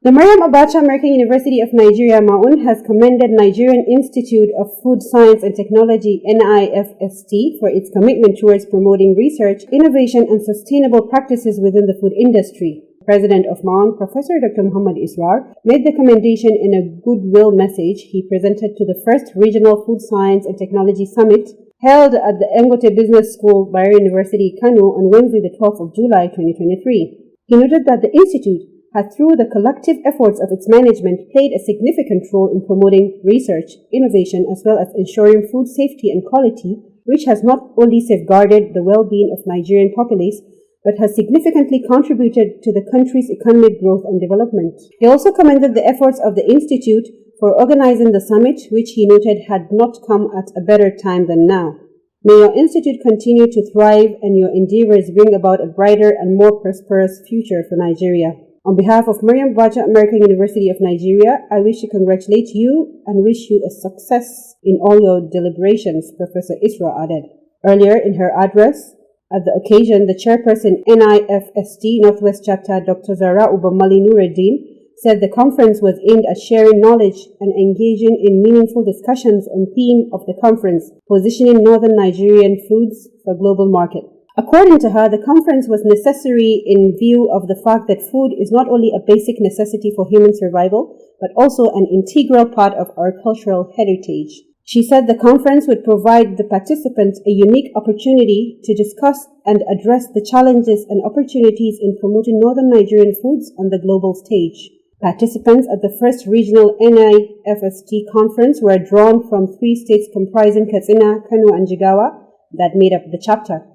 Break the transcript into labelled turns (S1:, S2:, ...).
S1: The Maryam Abacha American University of Nigeria MAAUN has commended Nigerian Institute of Food Science and Technology NIFST for its commitment towards promoting research, innovation and sustainable practices within the food industry. The president of MAAUN, Professor Dr. Muhammad Israr, made the commendation in a goodwill message he presented to the first Regional Food Science and Technology Summit held at the Engote Business School, Bayero University, Kano on Wednesday, the 12th of July 2023. He noted that the institute had, through the collective efforts of its management, played a significant role in promoting research, innovation, as well as ensuring food safety and quality, which has not only safeguarded the well-being of Nigerian populace, but has significantly contributed to the country's economic growth and development. He also commended the efforts of the institute for organizing the summit, which he noted had not come at a better time than now. May your institute continue to thrive and your endeavors bring about a brighter and more prosperous future for Nigeria. On behalf of Maryam Abacha American University of Nigeria, I wish to congratulate you and wish you a success in all your deliberations, Professor Isra added. Earlier in her address, at the occasion, the chairperson NIFST Northwest Chapter, Dr. Zara Ubamali Nuruddin, said the conference was aimed at sharing knowledge and engaging in meaningful discussions on theme of the conference, positioning northern Nigerian foods for global market. According to her, the conference was necessary in view of the fact that food is not only a basic necessity for human survival, but also an integral part of our cultural heritage. She said the conference would provide the participants a unique opportunity to discuss and address the challenges and opportunities in promoting northern Nigerian foods on the global stage. Participants at the first regional NIFST conference were drawn from 3 states comprising Katsina, Kano, and Jigawa that made up the chapter.